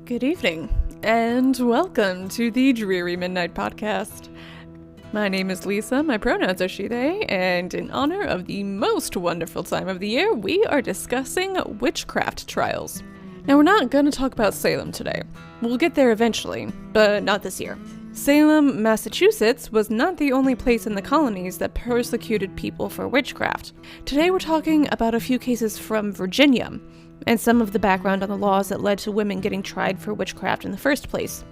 Good evening, and welcome to the Dreary Midnight Podcast. My name is Lisa, my pronouns are she, they, and in honor of the most wonderful time of the year, we are discussing witchcraft trials. Now, we're not going to talk about Salem today. We'll get there eventually, but not this year. Salem, Massachusetts was not the only place in the colonies that persecuted people for witchcraft. Today we're talking about a few cases from Virginia, and some of the background on the laws that led to women getting tried for witchcraft in the first place.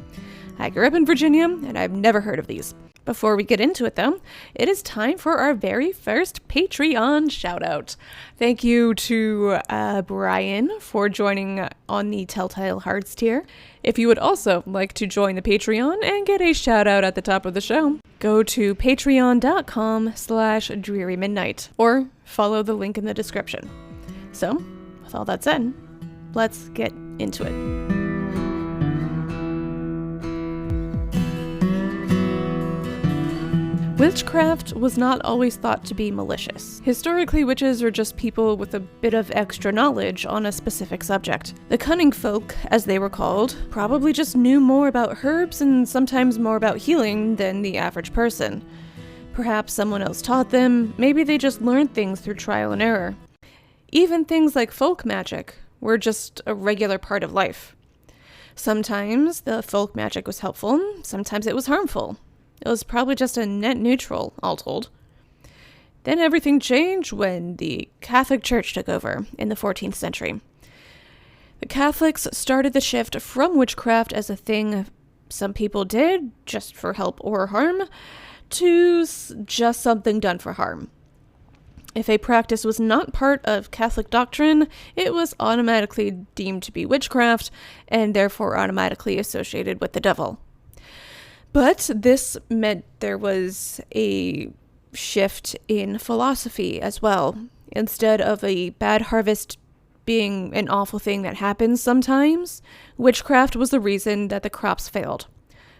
I grew up in Virginia, and I've never heard of these. Before we get into it, though, it is time for our very first Patreon shoutout. Thank you to Brian for joining on the Telltale Hearts tier. If you would also like to join the Patreon and get a shoutout at the top of the show, go to patreon.com/drearymidnight or follow the link in the description. So, with all that said, let's get into it. Witchcraft was not always thought to be malicious. Historically, witches are just people with a bit of extra knowledge on a specific subject. The cunning folk, as they were called, probably just knew more about herbs and sometimes more about healing than the average person. Perhaps someone else taught them, maybe they just learned things through trial and error. Even things like folk magic were just a regular part of life. Sometimes the folk magic was helpful, sometimes it was harmful. It was probably just a net neutral, all told. Then everything changed when the Catholic Church took over in the 14th century. The Catholics started the shift from witchcraft as a thing some people did, just for help or harm, to just something done for harm. If a practice was not part of Catholic doctrine, it was automatically deemed to be witchcraft, and therefore automatically associated with the devil. But this meant there was a shift in philosophy as well. Instead of a bad harvest being an awful thing that happens sometimes, witchcraft was the reason that the crops failed.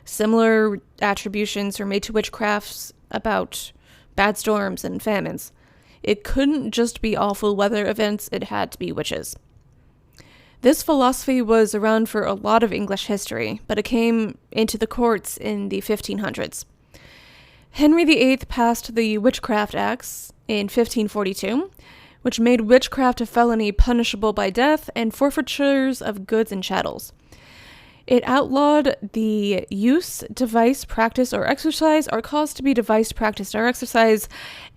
Similar attributions are made to witchcrafts about bad storms and famines. It couldn't just be awful weather events, it had to be witches. This philosophy was around for a lot of English history, but it came into the courts in the 1500s. Henry VIII passed the Witchcraft Acts in 1542, which made witchcraft a felony punishable by death and forfeitures of goods and chattels. It outlawed the use, device, practice, or exercise, or cause to be devised, practiced, or exercise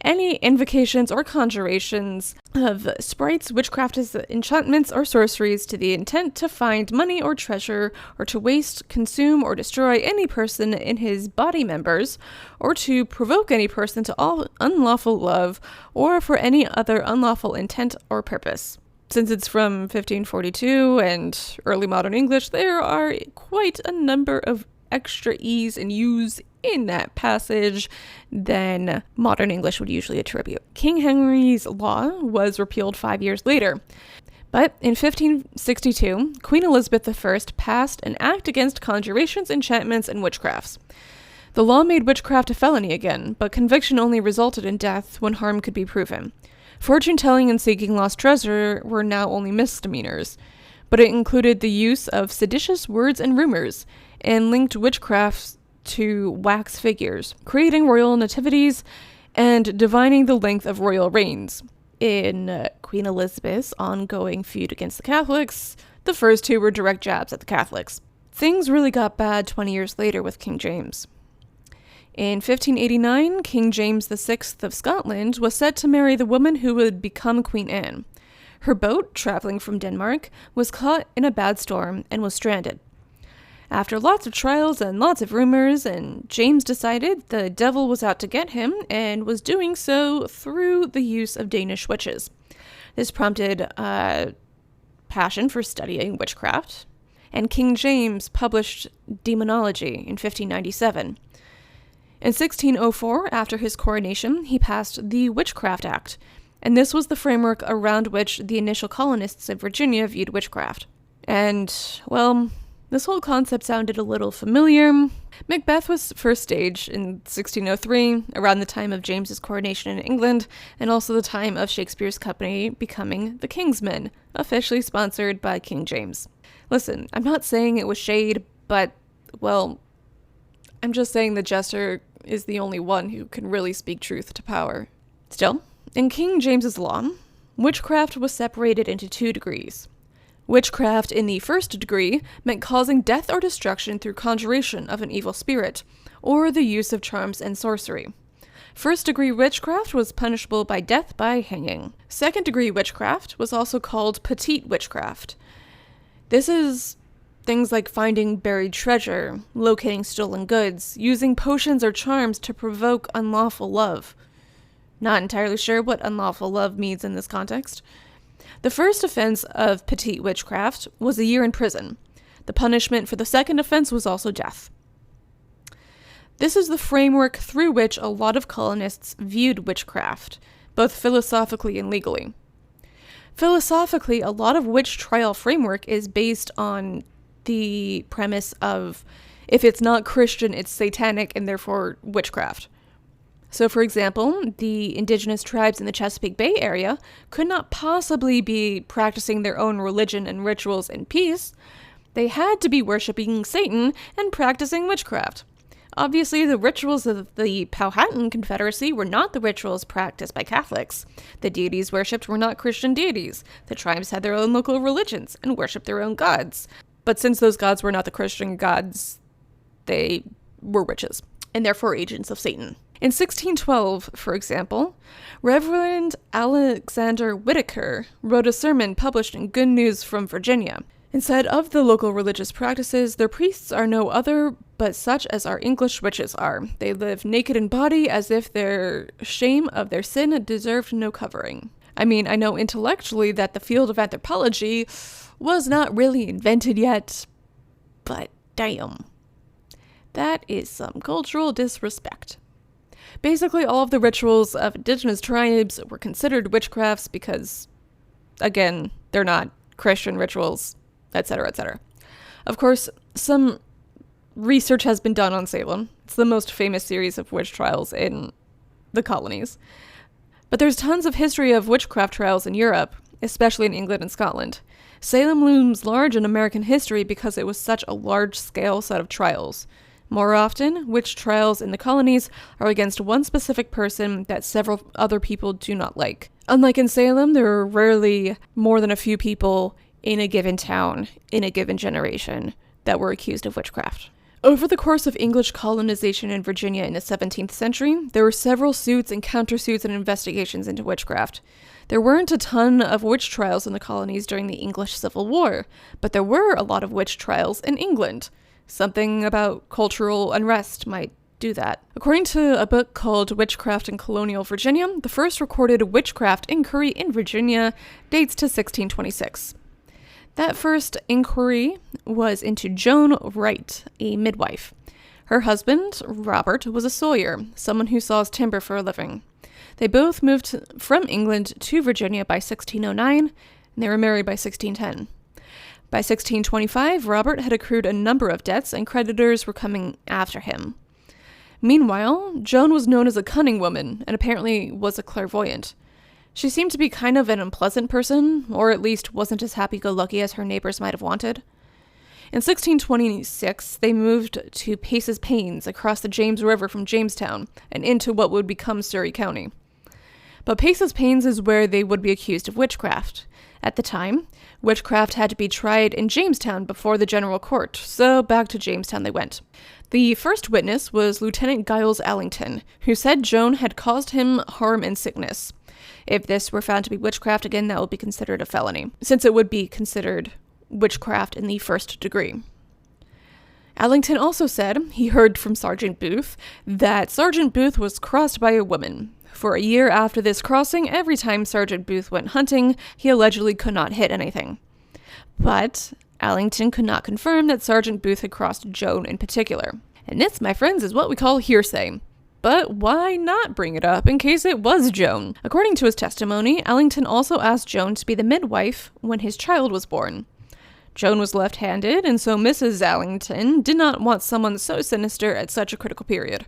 any invocations or conjurations of sprites, witchcraft, enchantments, or sorceries to the intent to find money or treasure, or to waste, consume, or destroy any person in his body members, or to provoke any person to all unlawful love, or for any other unlawful intent or purpose. Since it's from 1542 and early modern English, there are quite a number of extra E's and U's in that passage than modern English would usually attribute. King Henry's law was repealed 5 years later. But in 1562, Queen Elizabeth I passed an act against conjurations, enchantments, and witchcrafts. The law made witchcraft a felony again, but conviction only resulted in death when harm could be proven. Fortune-telling and seeking lost treasure were now only misdemeanors, but it included the use of seditious words and rumors, and linked witchcraft to wax figures, creating royal nativities, and divining the length of royal reigns. In Queen Elizabeth's ongoing feud against the Catholics, the first two were direct jabs at the Catholics. Things really got bad 20 years later with King James. In 1589, King James VI of Scotland was set to marry the woman who would become Queen Anne. Her boat, traveling from Denmark, was caught in a bad storm and was stranded. After lots of trials and lots of rumors, and James decided the devil was out to get him and was doing so through the use of Danish witches. This prompted a passion for studying witchcraft, and King James published Demonology in 1597. In 1604, after his coronation, he passed the Witchcraft Act, and this was the framework around which the initial colonists of Virginia viewed witchcraft. And, well, this whole concept sounded a little familiar. Macbeth was first staged in 1603, around the time of James's coronation in England, and also the time of Shakespeare's company becoming the King's Men, officially sponsored by King James. Listen, I'm not saying it was shade, but, well, I'm just saying the jester is the only one who can really speak truth to power. Still, in King James's law, witchcraft was separated into 2 degrees. Witchcraft in the first degree meant causing death or destruction through conjuration of an evil spirit, or the use of charms and sorcery. First-degree witchcraft was punishable by death by hanging. Second-degree witchcraft was also called petite witchcraft. This is things like finding buried treasure, locating stolen goods, using potions or charms to provoke unlawful love. Not entirely sure what unlawful love means in this context. The first offense of petite witchcraft was a year in prison. The punishment for the second offense was also death. This is the framework through which a lot of colonists viewed witchcraft, both philosophically and legally. Philosophically, a lot of witch trial framework is based on the premise of if it's not Christian, it's satanic and therefore witchcraft. So, for example, the indigenous tribes in the Chesapeake Bay area could not possibly be practicing their own religion and rituals in peace. They had to be worshipping Satan and practicing witchcraft. Obviously, the rituals of the Powhatan Confederacy were not the rituals practiced by Catholics. The deities worshipped were not Christian deities. The tribes had their own local religions and worshipped their own gods. But since those gods were not the Christian gods, they were witches, and therefore agents of Satan. In 1612, for example, Reverend Alexander Whitaker wrote a sermon published in Good News from Virginia, and said of the local religious practices, their priests are no other but such as our English witches are. They live naked in body as if their shame of their sin deserved no covering. I mean, I know intellectually that the field of anthropology was not really invented yet, but damn. That is some cultural disrespect. Basically, all of the rituals of indigenous tribes were considered witchcrafts because, again, they're not Christian rituals, etc., etc. Of course, some research has been done on Salem. It's the most famous series of witch trials in the colonies. But there's tons of history of witchcraft trials in Europe, especially in England and Scotland. Salem looms large in American history because it was such a large-scale set of trials. More often, witch trials in the colonies are against one specific person that several other people do not like. Unlike in Salem, there are rarely more than a few people in a given town, in a given generation, that were accused of witchcraft. Over the course of English colonization in Virginia in the 17th century, there were several suits and countersuits and investigations into witchcraft. There weren't a ton of witch trials in the colonies during the English Civil War, but there were a lot of witch trials in England. Something about cultural unrest might do that. According to a book called Witchcraft in Colonial Virginia, the first recorded witchcraft inquiry in Virginia dates to 1626. That first inquiry was into Joan Wright, a midwife. Her husband, Robert, was a sawyer, someone who saws timber for a living. They both moved from England to Virginia by 1609, and they were married by 1610. By 1625, Robert had accrued a number of debts, and creditors were coming after him. Meanwhile, Joan was known as a cunning woman, and apparently was a clairvoyant. She seemed to be kind of an unpleasant person, or at least wasn't as happy-go-lucky as her neighbors might have wanted. In 1626, they moved to Pace's Pains across the James River from Jamestown and into what would become Surry County. But Pace's Pains is where they would be accused of witchcraft. At the time, witchcraft had to be tried in Jamestown before the general court, so back to Jamestown they went. The first witness was Lieutenant Giles Allington, who said Joan had caused him harm and sickness. If this were found to be witchcraft, again, that would be considered a felony, since it would be considered witchcraft in the first degree. Allington also said he heard from Sergeant Booth that Sergeant Booth was crossed by a woman. For a year after this crossing, every time Sergeant Booth went hunting, he allegedly could not hit anything. But Allington could not confirm that Sergeant Booth had crossed Joan in particular. And this, my friends, is what we call hearsay. But why not bring it up in case it was Joan? According to his testimony, Allington also asked Joan to be the midwife when his child was born. Joan was left-handed, and so Mrs. Allington did not want someone so sinister at such a critical period.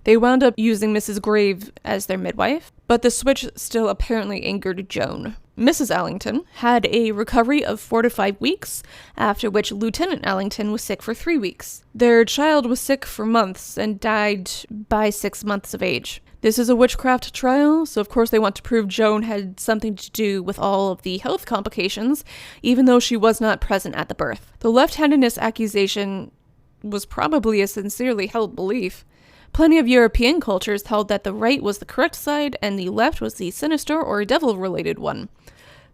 They wound up using Mrs. Grave as their midwife, but the switch still apparently angered Joan. Mrs. Allington had a recovery of 4 to 5 weeks, after which Lieutenant Allington was sick for 3 weeks. Their child was sick for months and died by 6 months of age. This is a witchcraft trial, so of course they want to prove Joan had something to do with all of the health complications, even though she was not present at the birth. The left-handedness accusation was probably a sincerely held belief. Plenty of European cultures held that the right was the correct side and the left was the sinister or devil-related one.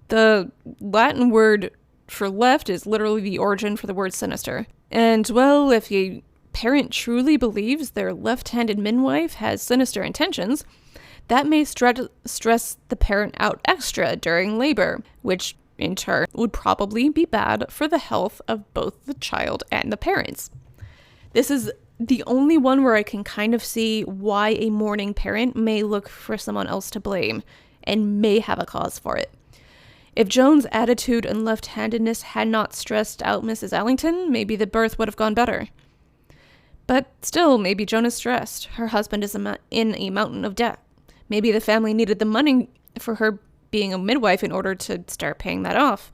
The Latin word for left is literally the origin for the word sinister. And, well, if a parent truly believes their left-handed midwife has sinister intentions, that may stress the parent out extra during labor, which in turn would probably be bad for the health of both the child and the parents. This is the only one where I can kind of see why a mourning parent may look for someone else to blame and may have a cause for it. If Joan's attitude and left-handedness had not stressed out Mrs. Allington, maybe the birth would have gone better. But still, maybe Joan is stressed. Her husband is in a mountain of debt. Maybe the family needed the money for her being a midwife in order to start paying that off.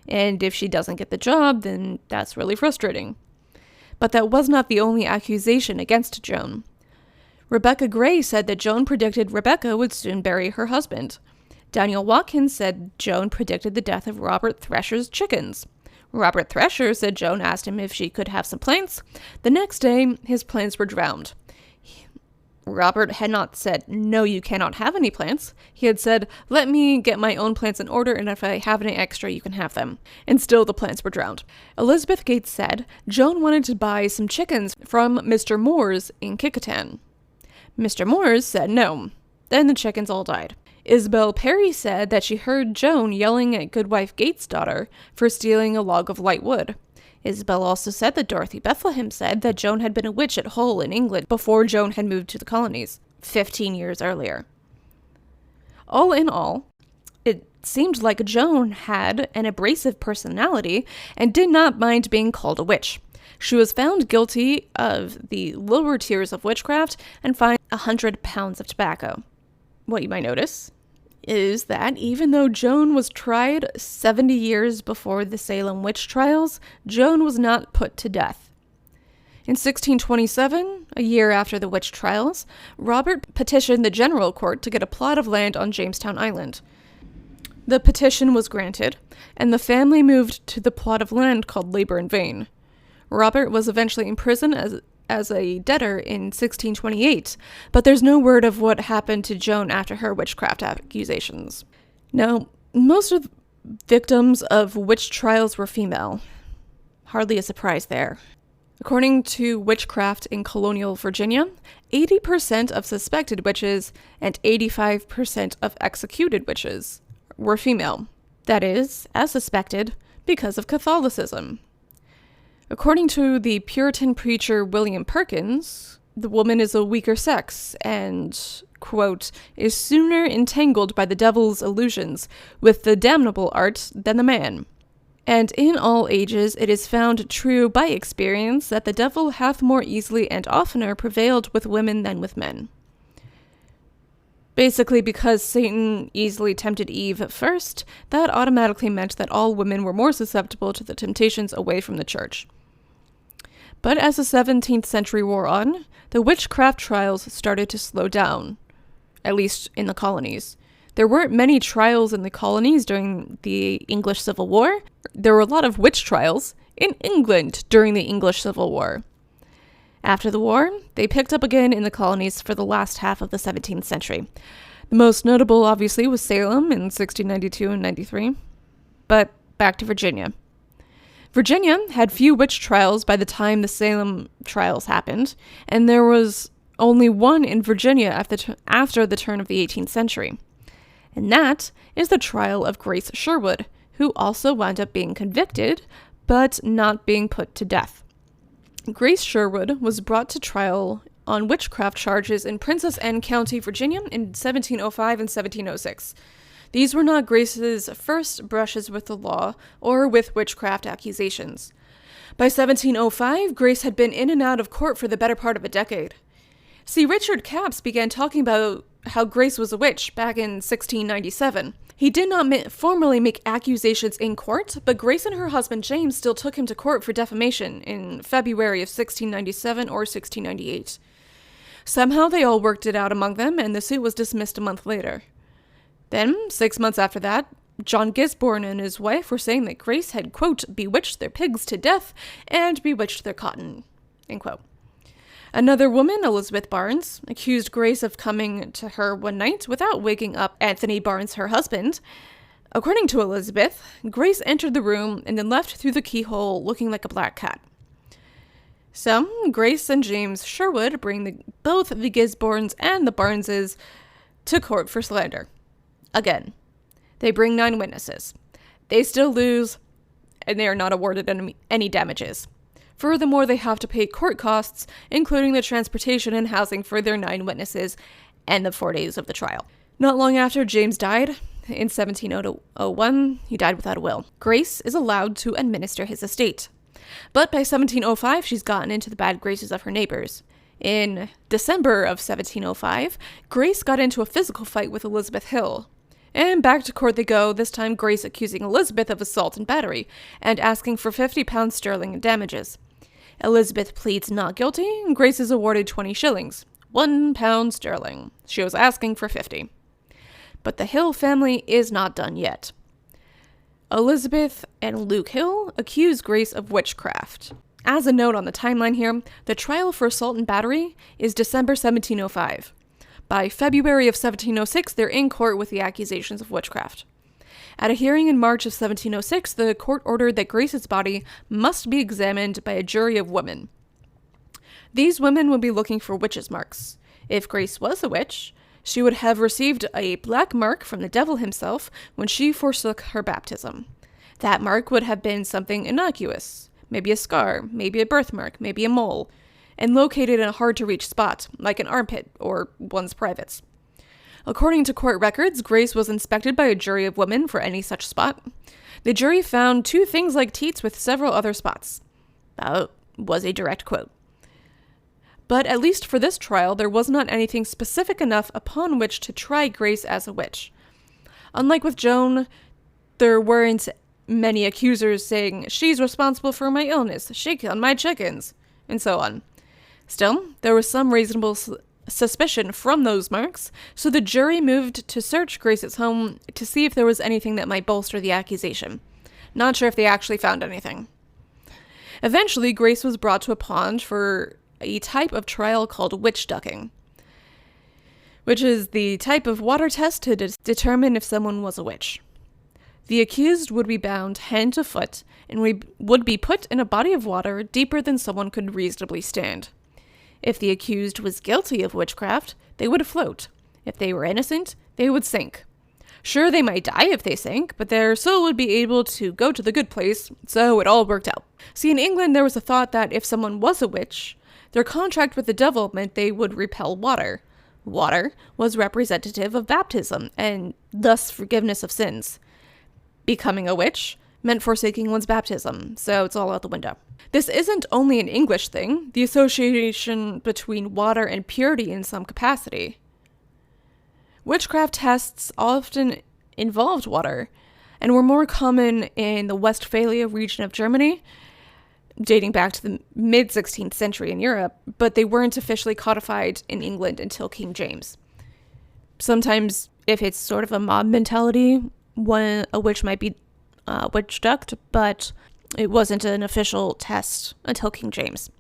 And if she doesn't get the job, then that's really frustrating. But that was not the only accusation against Joan. Rebecca Gray said that Joan predicted Rebecca would soon bury her husband. Daniel Watkins said Joan predicted the death of Robert Thresher's chickens. Robert Thresher said Joan asked him if she could have some plants. The next day, his plants were drowned. Robert had not said, "No, you cannot have any plants." He had said, "Let me get my own plants in order, and if I have any extra, you can have them." And still the plants were drowned. Elizabeth Gates said Joan wanted to buy some chickens from Mr. Moore's in Kicquetan. Mr. Moore's said no. Then the chickens all died. Isabel Perry said that she heard Joan yelling at Goodwife Gates' daughter for stealing a log of light wood. Isabel also said that Dorothy Bethlehem said that Joan had been a witch at Hull in England before Joan had moved to the colonies, 15 years earlier. All in all, it seemed like Joan had an abrasive personality and did not mind being called a witch. She was found guilty of the lower tiers of witchcraft and fined 100 pounds of tobacco. What you might notice is that even though Joan was tried 70 years before the Salem witch trials, Joan was not put to death. In 1627, a year after the witch trials, Robert petitioned the General Court to get a plot of land on Jamestown Island. The petition was granted, and the family moved to the plot of land called Labor in Vain. Robert was eventually imprisoned as a debtor in 1628, but there's no word of what happened to Joan after her witchcraft accusations. Now, most of the victims of witch trials were female. Hardly a surprise there. According to Witchcraft in Colonial, Virginia, 80% of suspected witches and 85% of executed witches were female. That is, as suspected, because of Catholicism. According to the Puritan preacher William Perkins, the woman is a weaker sex and, quote, is sooner entangled by the devil's illusions with the damnable art than the man. And in all ages it is found true by experience that the devil hath more easily and oftener prevailed with women than with men. Basically, because Satan easily tempted Eve at first, that automatically meant that all women were more susceptible to the temptations away from the church. But as the 17th century wore on, the witchcraft trials started to slow down, at least in the colonies. There weren't many trials in the colonies during the English Civil War. There were a lot of witch trials in England during the English Civil War. After the war, they picked up again in the colonies for the last half of the 17th century. The most notable, obviously, was Salem in 1692 and 93. But back to Virginia. Virginia had few witch trials by the time the Salem trials happened, and there was only one in Virginia after the turn of the 18th century. And that is the trial of Grace Sherwood, who also wound up being convicted, but not being put to death. Grace Sherwood was brought to trial on witchcraft charges in Princess Anne County, Virginia in 1705 and 1706. These were not Grace's first brushes with the law or with witchcraft accusations. By 1705, Grace had been in and out of court for the better part of a decade. See, Richard Capps began talking about how Grace was a witch back in 1697. He did not formally make accusations in court, but Grace and her husband James still took him to court for defamation in February of 1697 or 1698. Somehow they all worked it out among them, and the suit was dismissed a month later. Then, 6 months after that, John Gisborne and his wife were saying that Grace had, quote, bewitched their pigs to death and bewitched their cotton, end quote. Another woman, Elizabeth Barnes, accused Grace of coming to her one night without waking up Anthony Barnes, her husband. According to Elizabeth, Grace entered the room and then left through the keyhole looking like a black cat. So, Grace and James Sherwood bring both the Gisbornes and the Barneses to court for slander. Again, they bring 9 witnesses. They still lose, and they are not awarded any damages. Furthermore, they have to pay court costs, including the transportation and housing for their 9 witnesses and the 4 days of the trial. Not long after James died, in 1701, he died without a will. Grace is allowed to administer his estate. But by 1705, she's gotten into the bad graces of her neighbors. In December of 1705, Grace got into a physical fight with Elizabeth Hill. And back to court they go, this time Grace accusing Elizabeth of assault and battery, and asking for £50 sterling in damages. Elizabeth pleads not guilty, and Grace is awarded 20 shillings, £1 sterling. She was asking for 50. But the Hill family is not done yet. Elizabeth and Luke Hill accuse Grace of witchcraft. As a note on the timeline here, the trial for assault and battery is December 1705. By February of 1706, they're in court with the accusations of witchcraft. At a hearing in March of 1706, the court ordered that Grace's body must be examined by a jury of women. These women would be looking for witches' marks. If Grace was a witch, she would have received a black mark from the devil himself when she forsook her baptism. That mark would have been something innocuous, maybe a scar, maybe a birthmark, maybe a mole, and located in a hard-to-reach spot, like an armpit or one's privates. According to court records, Grace was inspected by a jury of women for any such spot. The jury found 2 things like teats with several other spots. That was a direct quote. But at least for this trial, there was not anything specific enough upon which to try Grace as a witch. Unlike with Joan, there weren't many accusers saying, she's responsible for my illness, she killed my chickens, and so on. Still, there was some reasonable suspicion from those marks, so the jury moved to search Grace's home to see if there was anything that might bolster the accusation. Not sure if they actually found anything. Eventually, Grace was brought to a pond for a type of trial called witch ducking, which is the type of water test to determine if someone was a witch. The accused would be bound hand to foot and would be put in a body of water deeper than someone could reasonably stand. If the accused was guilty of witchcraft, they would float. If they were innocent, they would sink. Sure, they might die if they sank, but their soul would be able to go to the good place, so it all worked out. See, in England, there was a thought that if someone was a witch, their contract with the devil meant they would repel water. Water was representative of baptism, and thus forgiveness of sins. Becoming a witch meant forsaking one's baptism, so it's all out the window. This isn't only an English thing, the association between water and purity in some capacity. Witchcraft tests often involved water, and were more common in the Westphalia region of Germany, dating back to the mid-16th century in Europe, but they weren't officially codified in England until King James. Sometimes, if it's sort of a mob mentality, a witch might be witch ducked, but it wasn't an official test until King James.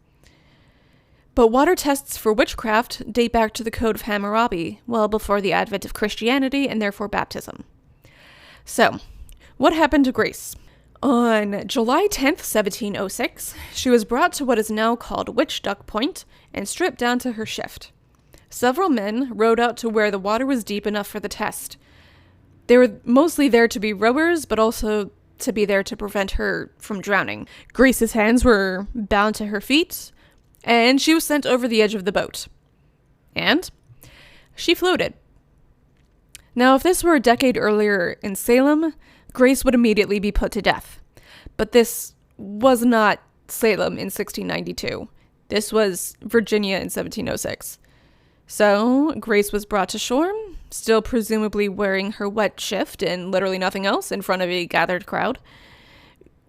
But water tests for witchcraft date back to the Code of Hammurabi, well before the advent of Christianity and therefore baptism. So, what happened to Grace? On July 10th, 1706, she was brought to what is now called Witch Duck Point and stripped down to her shift. Several men rowed out to where the water was deep enough for the test. They were mostly there to be rowers, but also to be there to prevent her from drowning. Grace's hands were bound to her feet, and she was sent over the edge of the boat. And she floated. Now, if this were a decade earlier in Salem, Grace would immediately be put to death. But this was not Salem in 1692. This was Virginia in 1706. So Grace was brought to shore, still presumably wearing her wet shift and literally nothing else, in front of a gathered crowd.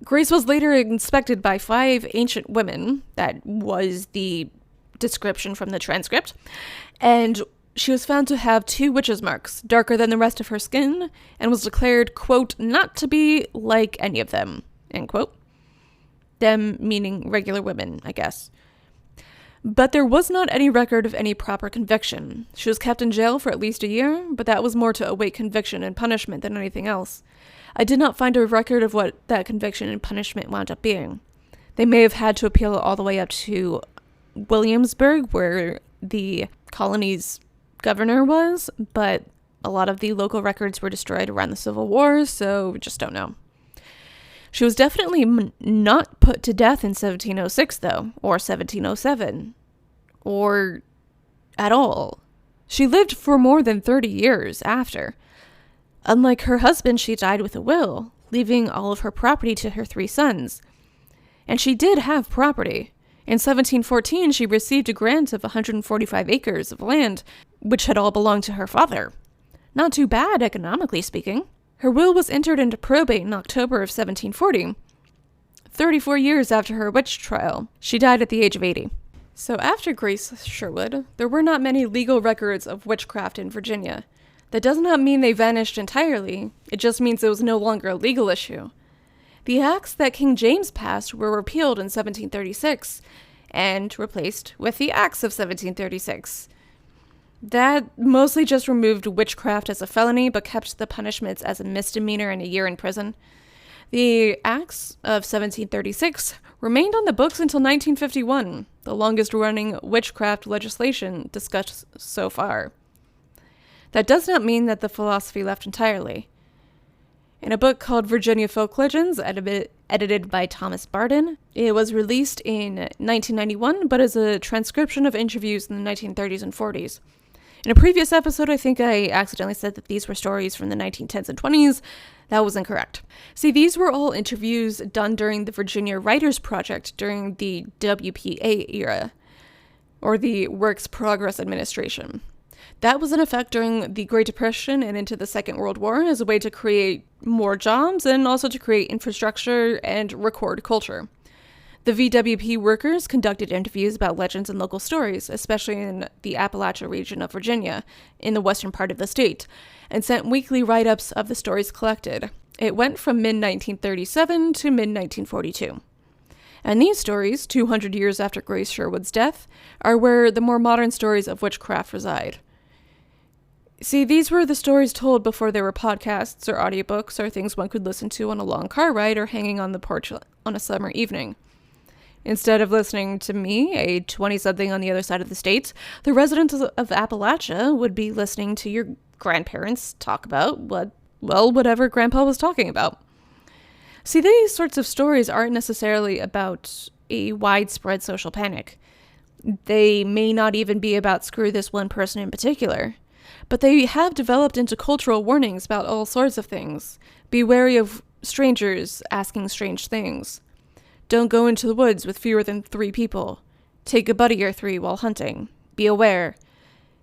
Grace was later inspected by 5 ancient women, that was the description from the transcript, and she was found to have 2 witches' marks, darker than the rest of her skin, and was declared, quote, not to be like any of them, end quote. Them meaning regular women, I guess. But there was not any record of any proper conviction. She was kept in jail for at least a year, but that was more to await conviction and punishment than anything else. I did not find a record of what that conviction and punishment wound up being. They may have had to appeal all the way up to Williamsburg, where the colony's governor was, but a lot of the local records were destroyed around the Civil War, so we just don't know. She was definitely not put to death in 1706, though, or 1707, or at all. She lived for more than 30 years after. Unlike her husband, she died with a will, leaving all of her property to her 3 sons. And she did have property. In 1714, she received a grant of 145 acres of land, which had all belonged to her father. Not too bad, economically speaking. Her will was entered into probate in October of 1740. 34 years after her witch trial, she died at the age of 80. So after Grace Sherwood, there were not many legal records of witchcraft in Virginia. That does not mean they vanished entirely, it just means it was no longer a legal issue. The acts that King James passed were repealed in 1736, and replaced with the Acts of 1736. That mostly just removed witchcraft as a felony, but kept the punishments as a misdemeanor and a year in prison. The Acts of 1736 remained on the books until 1951, the longest-running witchcraft legislation discussed so far. That does not mean that the philosophy left entirely. In a book called Virginia Folk Legends, edited by Thomas Barden, it was released in 1991, but is a transcription of interviews in the 1930s and 40s. In a previous episode, I think I accidentally said that these were stories from the 1910s and 20s. That was incorrect. See, these were all interviews done during the Virginia Writers Project during the WPA era, or the Works Progress Administration. That was in effect during the Great Depression and into the Second World War as a way to create more jobs and also to create infrastructure and record culture. The VWP workers conducted interviews about legends and local stories, especially in the Appalachia region of Virginia, in the western part of the state, and sent weekly write-ups of the stories collected. It went from mid-1937 to mid-1942. And these stories, 200 years after Grace Sherwood's death, are where the more modern stories of witchcraft reside. See, these were the stories told before there were podcasts or audiobooks or things one could listen to on a long car ride or hanging on the porch on a summer evening. Instead of listening to me, a 20-something on the other side of the state, the residents of Appalachia would be listening to your grandparents talk about whatever Grandpa was talking about. See, these sorts of stories aren't necessarily about a widespread social panic. They may not even be about screw this one person in particular. But they have developed into cultural warnings about all sorts of things. Be wary of strangers asking strange things. Don't go into the woods with fewer than 3 people. Take a buddy or 3 while hunting. Be aware.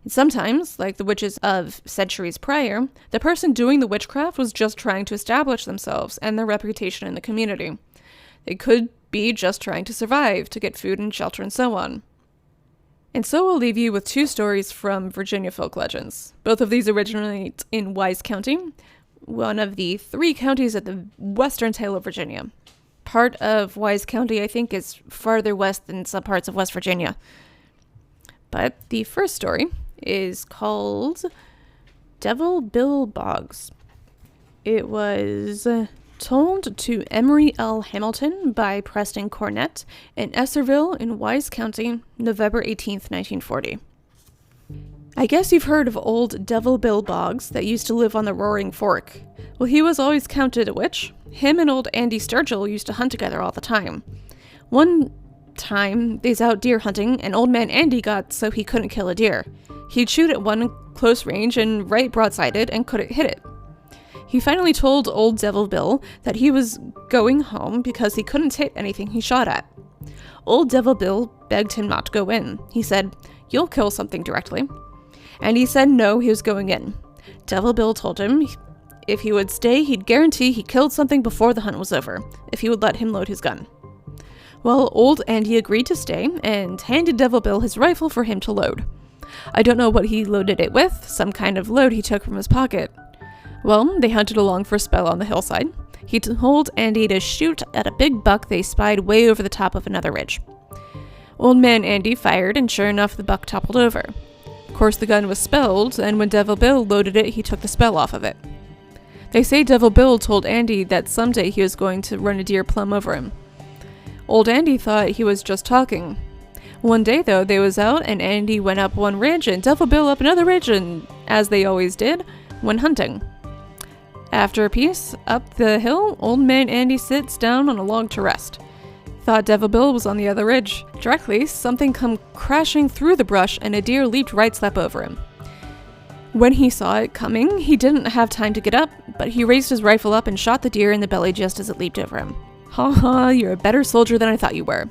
And sometimes, like the witches of centuries prior, the person doing the witchcraft was just trying to establish themselves and their reputation in the community. They could be just trying to survive, to get food and shelter and so on. And so we'll leave you with 2 stories from Virginia Folk Legends. Both of these originate in Wise County, one of the 3 counties at the western tail of Virginia. Part of Wise County, I think, is farther west than some parts of West Virginia. But the first story is called Devil Bill Boggs. It was told to Emery L. Hamilton by Preston Cornett in Esserville in Wise County, November 18th, 1940. I guess you've heard of old Devil Bill Boggs that used to live on the Roaring Fork. Well, he was always counted a witch. Him and old Andy Sturgill used to hunt together all the time. One time, they's out deer hunting, and old man Andy got so he couldn't kill a deer. He'd shoot at one close range and right broadside and couldn't hit it. He finally told old Devil Bill that he was going home because he couldn't hit anything he shot at. Old Devil Bill begged him not to go in. He said, "You'll kill something directly." and he said no, he was going in. Devil Bill told him if he would stay, he'd guarantee he killed something before the hunt was over, if he would let him load his gun. Well, old Andy agreed to stay and handed Devil Bill his rifle for him to load. I don't know what he loaded it with, some kind of load he took from his pocket. Well, they hunted along for a spell on the hillside. He told Andy to shoot at a big buck they spied way over the top of another ridge. Old Man Andy fired, and sure enough, the buck toppled over. Of course, the gun was spelled, and when Devil Bill loaded it, he took the spell off of it. They say Devil Bill told Andy that someday he was going to run a deer plumb over him. Old Andy thought he was just talking. One day, though, they was out, and Andy went up one ridge, and Devil Bill up another ridge, and, as they always did, went hunting. After a piece, up the hill, Old Man Andy sits down on a log to rest. Thought Devil Bill was on the other ridge. Directly, something come crashing through the brush, and a deer leaped right slap over him. When he saw it coming, he didn't have time to get up, but he raised his rifle up and shot the deer in the belly just as it leaped over him. Ha ha, you're a better soldier than I thought you were.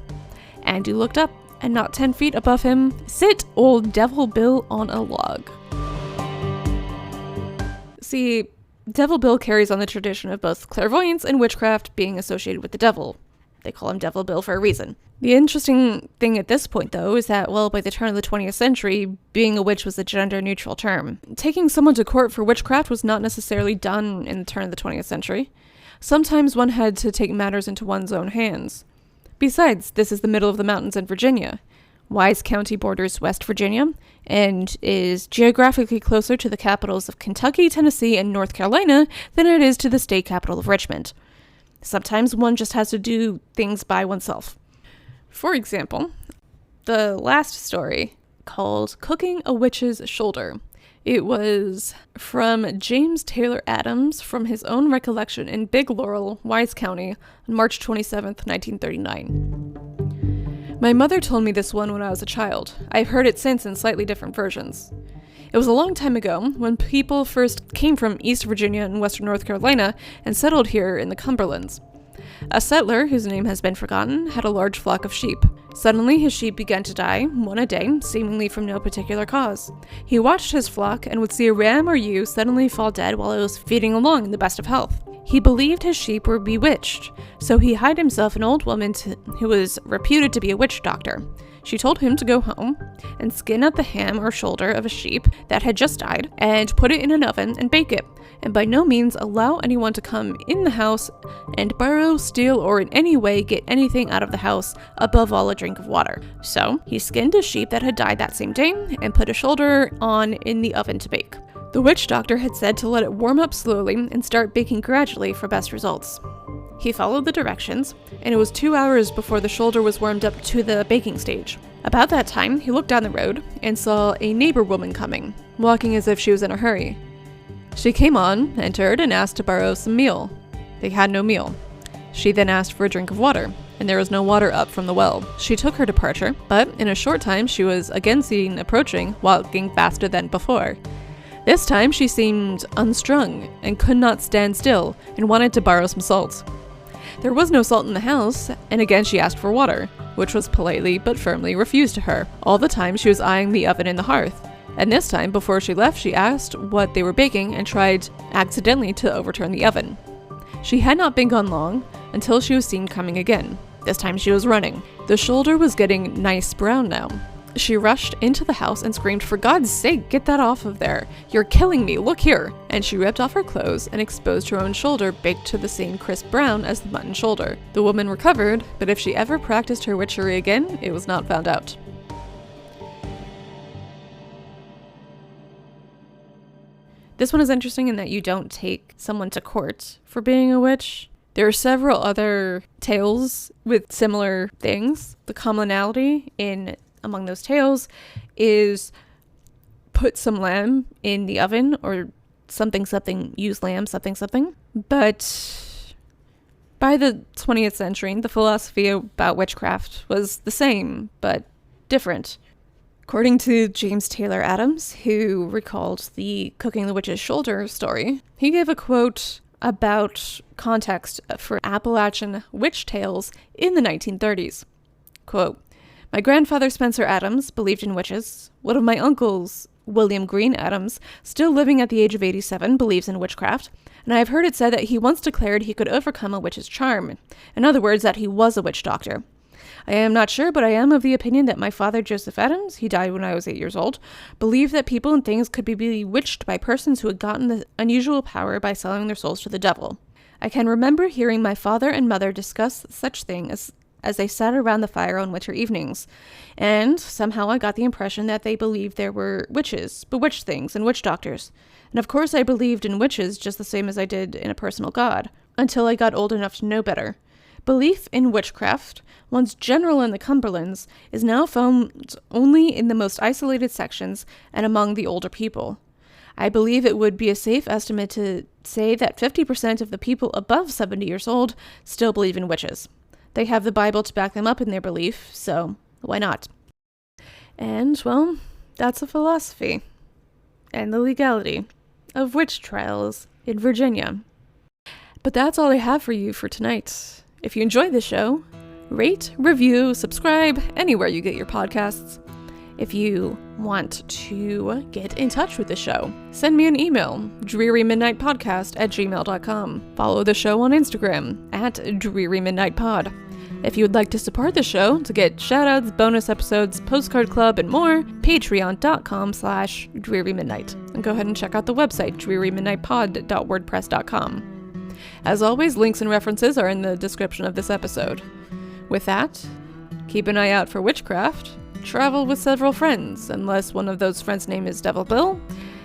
Andy looked up, and not 10 feet above him, sit old Devil Bill on a log. See, Devil Bill carries on the tradition of both clairvoyance and witchcraft being associated with the devil. They call him Devil Bill for a reason. The interesting thing at this point, though, is that, well, by the turn of the 20th century, being a witch was a gender-neutral term. Taking someone to court for witchcraft was not necessarily done in the turn of the 20th century. Sometimes one had to take matters into one's own hands. Besides, this is the middle of the mountains in Virginia. Wise County borders West Virginia, and is geographically closer to the capitals of Kentucky, Tennessee, and North Carolina than it is to the state capital of Richmond. Sometimes one just has to do things by oneself. For example, the last story, called Cooking a Witch's Shoulder. It was from James Taylor Adams from his own recollection in Big Laurel, Wise County, on March 27th, 1939. My mother told me this one when I was a child. I've heard it since in slightly different versions. It was a long time ago, when people first came from East Virginia and Western North Carolina and settled here in the Cumberlands. A settler, whose name has been forgotten, had a large flock of sheep. Suddenly, his sheep began to die, one a day, seemingly from no particular cause. He watched his flock and would see a ram or ewe suddenly fall dead while it was feeding along in the best of health. He believed his sheep were bewitched, so he hired himself an old woman who was reputed to be a witch doctor. She told him to go home and skin up the ham or shoulder of a sheep that had just died and put it in an oven and bake it, and by no means allow anyone to come in the house and borrow, steal, or in any way get anything out of the house, above all a drink of water. So he skinned a sheep that had died that same day and put a shoulder on in the oven to bake. The witch doctor had said to let it warm up slowly and start baking gradually for best results. He followed the directions, and it was 2 hours before the shoulder was warmed up to the baking stage. About that time, he looked down the road and saw a neighbor woman coming, walking as if she was in a hurry. She came on, entered, and asked to borrow some meal. They had no meal. She then asked for a drink of water, and there was no water up from the well. She took her departure, but in a short time she was again seen approaching, walking faster than before. This time she seemed unstrung and could not stand still and wanted to borrow some salt. There was no salt in the house, and again she asked for water, which was politely but firmly refused to her. All the time she was eyeing the oven and the hearth, and this time before she left she asked what they were baking and tried accidentally to overturn the oven. She had not been gone long until she was seen coming again. This time she was running. The shoulder was getting nice brown now. She rushed into the house and screamed, "For God's sake, get that off of there! You're killing me, look here!" And she ripped off her clothes and exposed her own shoulder, baked to the same crisp brown as the mutton shoulder. The woman recovered, but if she ever practiced her witchery again, it was not found out. This one is interesting in that you don't take someone to court for being a witch. There are several other tales with similar things. The commonality among those tales is put some lamb in the oven or something, use lamb, something. But by the 20th century, the philosophy about witchcraft was the same, but different. According to James Taylor Adams, who recalled the Cooking the Witch's Shoulder story, he gave a quote about context for Appalachian witch tales in the 1930s. Quote, "My grandfather Spencer Adams believed in witches. One of my uncles William Green Adams, still living at the age of 87, believes in witchcraft, and I have heard it said that he once declared he could overcome a witch's charm. In other words, that he was a witch doctor. I am not sure, but I am of the opinion that my father, Joseph Adams, he died when I was 8 years old, believed that people and things could be bewitched by persons who had gotten the unusual power by selling their souls to the devil. I can remember hearing my father and mother discuss such things as they sat around the fire on winter evenings, and somehow I got the impression that they believed there were witches, bewitched things, and witch doctors. And of course I believed in witches just the same as I did in a personal god, until I got old enough to know better. Belief in witchcraft, once general in the Cumberlands, is now found only in the most isolated sections and among the older people. I believe it would be a safe estimate to say that 50% of the people above 70 years old still believe in witches. They have the Bible to back them up in their belief, so why not? And, well, that's a philosophy and the legality of witch trials in Virginia. But that's all I have for you for tonight. If you enjoyed the show, rate, review, subscribe anywhere you get your podcasts. If you want to get in touch with the show, send me an email, drearymidnightpodcast@gmail.com. Follow the show on Instagram @drearymidnightpod. If you would like to support the show to get shoutouts, bonus episodes, postcard club, and more, patreon.com/drearymidnight. And go ahead and check out the website, drearymidnightpod.wordpress.com. As always, links and references are in the description of this episode. With that, keep an eye out for witchcraft, travel with several friends, unless one of those friends' name is Devil Bill,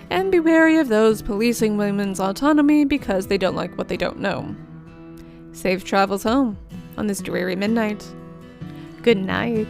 and be wary of those policing women's autonomy because they don't like what they don't know. Safe travels home on this dreary midnight. Good night.